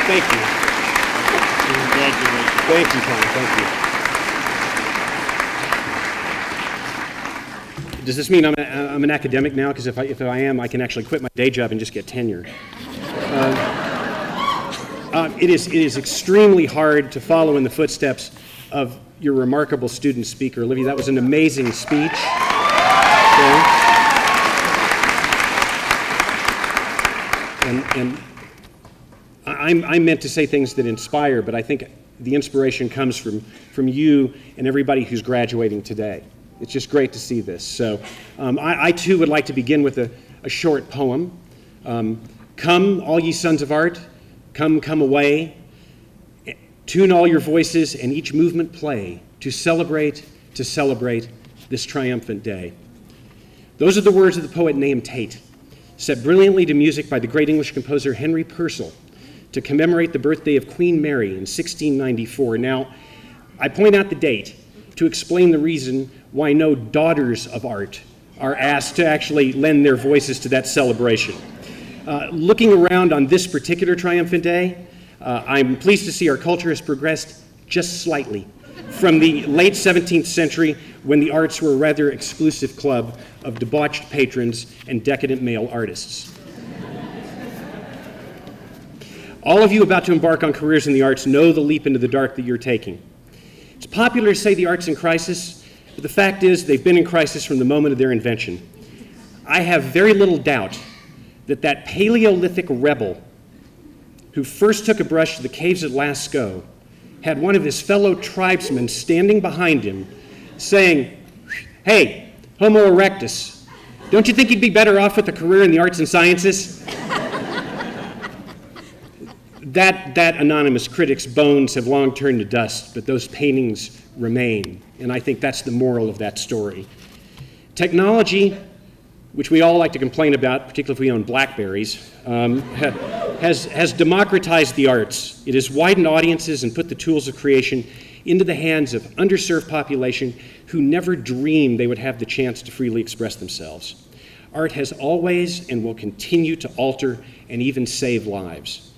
Thank you. Congratulations. Thank you, Tom. Thank you. Does this mean I'm an academic now? Because if I am, I can actually quit my day job and just get tenure. It is extremely hard to follow in the footsteps of your remarkable student speaker, Olivia. That was an amazing speech. And I meant to say things that inspire, but I think the inspiration comes from you and everybody who's graduating today. It's just great to see this. So I too would like to begin with a short poem. Come, all ye sons of art, come away. Tune all your voices and each movement play to celebrate this triumphant day. Those are the words of the poet Nahum Tate, set brilliantly to music by the great English composer Henry Purcell to commemorate the birthday of Queen Mary in 1694. Now, I point out the date to explain the reason why no daughters of art are asked to actually lend their voices to that celebration. Looking around on this particular triumphant day, I'm pleased to see our culture has progressed just slightly from the late 17th century when the arts were a rather exclusive club of debauched patrons and decadent male artists. All of you about to embark on careers in the arts know the leap into the dark that you're taking. It's popular to say the art's in crisis, but the fact is they've been in crisis from the moment of their invention. I have very little doubt that Paleolithic rebel who first took a brush to the caves at Lascaux had one of his fellow tribesmen standing behind him saying, "Hey, Homo erectus, don't you think you'd be better off with a career in the arts and sciences?" That anonymous critic's bones have long turned to dust, but those paintings remain, and I think that's the moral of that story. Technology, which we all like to complain about, particularly if we own Blackberries, has democratized the arts. It has widened audiences and put the tools of creation into the hands of underserved population who never dreamed they would have the chance to freely express themselves. Art has always and will continue to alter and even save lives.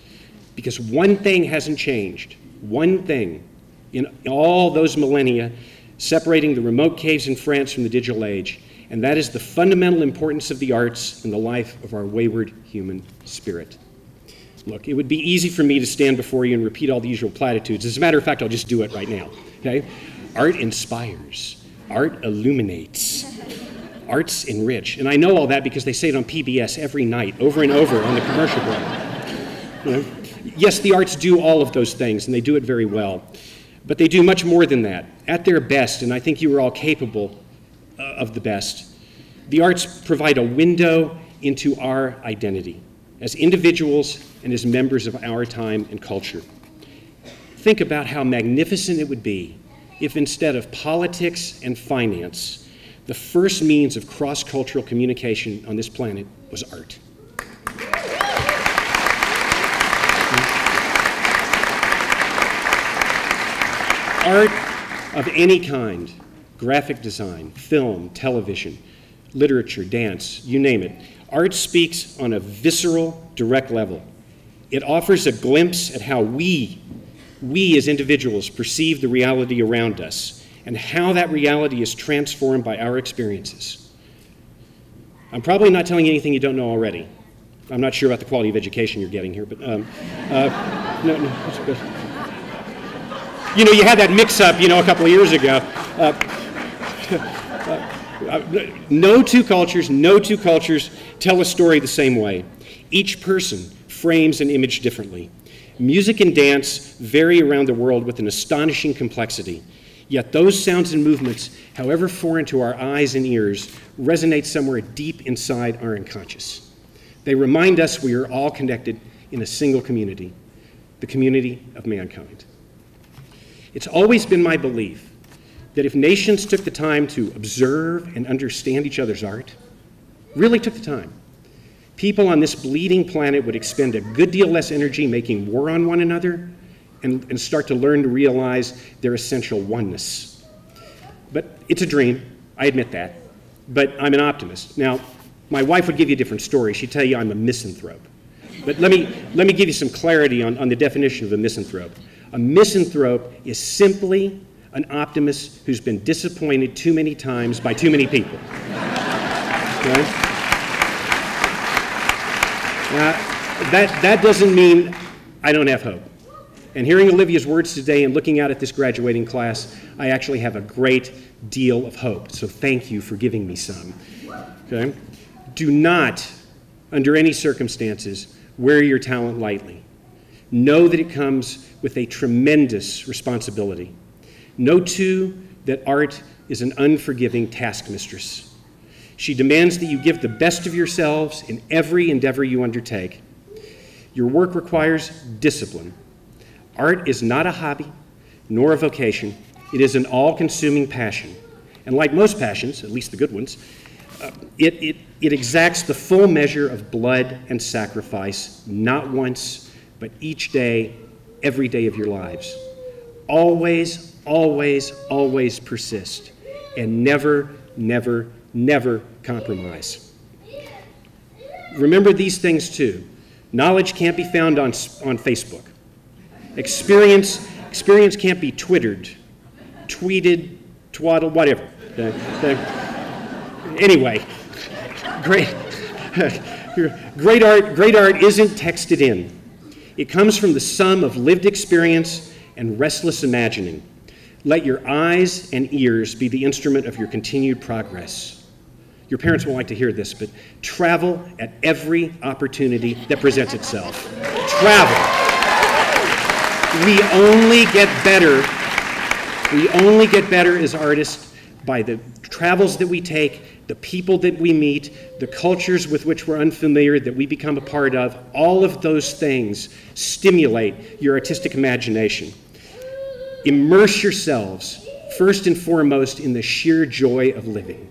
Because one thing hasn't changed, one thing in all those millennia separating the remote caves in France from the digital age, and that is the fundamental importance of the arts in the life of our wayward human spirit. Look, it would be easy for me to stand before you and repeat all the usual platitudes. As a matter of fact, I'll just do it right now, okay? Art inspires, art illuminates, arts enrich. And I know all that because they say it on PBS every night, over and over on the commercial break. You know? Yes, the arts do all of those things, and they do it very well. But they do much more than that. At their best, and I think you are all capable of the best, the arts provide a window into our identity as individuals and as members of our time and culture. Think about how magnificent it would be if instead of politics and finance, the first means of cross-cultural communication on this planet was art. Art of any kind, graphic design, film, television, literature, dance, you name it. Art speaks on a visceral, direct level. It offers a glimpse at how we as individuals perceive the reality around us and how that reality is transformed by our experiences. I'm probably not telling you anything you don't know already. I'm not sure about the quality of education you're getting here, but no, that's good. You know, you had that mix-up, a couple of years ago. No two cultures tell a story the same way. Each person frames an image differently. Music and dance vary around the world with an astonishing complexity. Yet those sounds and movements, however foreign to our eyes and ears, resonate somewhere deep inside our unconscious. They remind us we are all connected in a single community, the community of mankind. It's always been my belief that if nations took the time to observe and understand each other's art, really took the time, people on this bleeding planet would expend a good deal less energy making war on one another and start to learn to realize their essential oneness. But it's a dream, I admit that, but I'm an optimist. Now, my wife would give you a different story. She'd tell you I'm a misanthrope. But let me give you some clarity on the definition of a misanthrope. A misanthrope is simply an optimist who's been disappointed too many times by too many people. Okay? Now, that doesn't mean I don't have hope. And hearing Olivia's words today and looking out at this graduating class, I actually have a great deal of hope. So thank you for giving me some. Okay? Do not, under any circumstances, wear your talent lightly. Know that it comes with a tremendous responsibility. Know, too, that art is an unforgiving taskmistress. She demands that you give the best of yourselves in every endeavor you undertake. Your work requires discipline. Art is not a hobby, nor a vocation. It is an all-consuming passion. And like most passions, at least the good ones, it exacts the full measure of blood and sacrifice, not once, but each day, every day of your lives. Always, always, always persist, and never, never, never compromise. Remember these things too. Knowledge can't be found on Facebook. Experience can't be twittered, tweeted, twaddled, whatever. Anyway, great art isn't texted in. It comes from the sum of lived experience and restless imagining. Let your eyes and ears be the instrument of your continued progress. Your parents won't like to hear this, but travel at every opportunity that presents itself. Travel. We only get better as artists by the travels that we take, the people that we meet, the cultures with which we're unfamiliar that we become a part of. All of those things stimulate your artistic imagination. Immerse yourselves, first and foremost, in the sheer joy of living.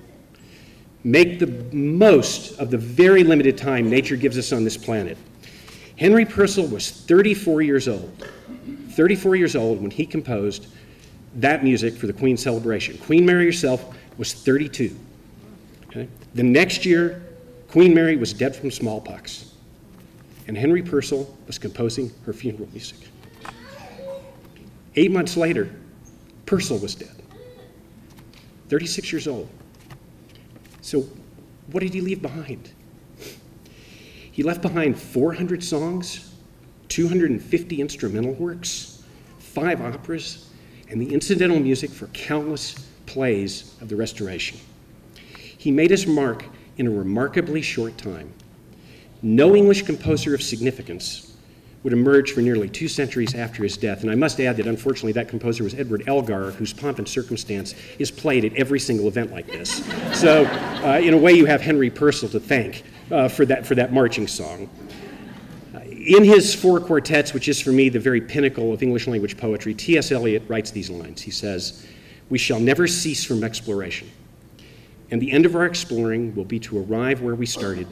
Make the most of the very limited time nature gives us on this planet. Henry Purcell was 34 years old. 34 years old when he composed that music for the Queen's celebration. Queen Mary herself was 32. Okay? The next year, Queen Mary was dead from smallpox, and Henry Purcell was composing her funeral music. 8 months later, Purcell was dead, 36 years old. So what did he leave behind? He left behind 400 songs, 250 instrumental works, 5 operas, and the incidental music for countless plays of the Restoration. He made his mark in a remarkably short time. No English composer of significance would emerge for nearly 2 centuries after his death, and I must add that unfortunately that composer was Edward Elgar, whose Pomp and Circumstance is played at every single event like this. So in a way you have Henry Purcell to thank for that marching song. In his 4 quartets, which is for me the very pinnacle of English language poetry, T.S. Eliot writes these lines. He says, "We shall never cease from exploration, and the end of our exploring will be to arrive where we started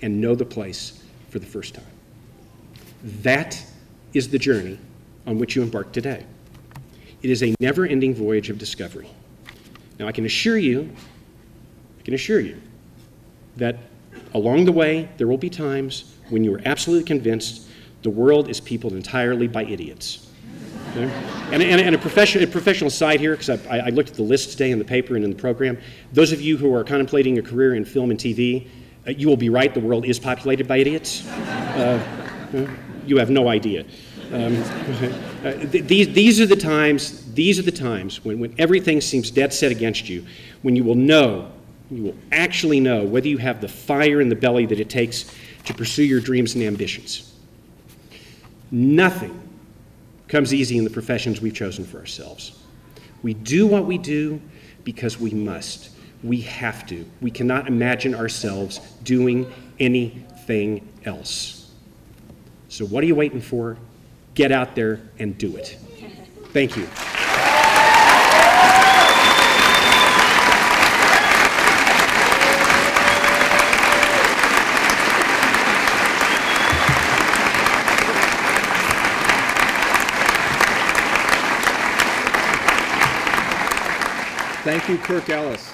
and know the place for the first time." That is the journey on which you embark today. It is a never-ending voyage of discovery. Now, I can assure you that along the way, there will be times when you are absolutely convinced the world is peopled entirely by idiots. Okay? And a professional side here, because I looked at the list today in the paper and in the program, those of you who are contemplating a career in film and TV, you will be right, the world is populated by idiots. You have no idea. These are the times when everything seems dead set against you, when you will actually know whether you have the fire in the belly that it takes to pursue your dreams and ambitions. Nothing comes easy in the professions we've chosen for ourselves. We do what we do because we must. We have to. We cannot imagine ourselves doing anything else. So what are you waiting for? Get out there and do it. Thank you. Thank you, Kirk Ellis.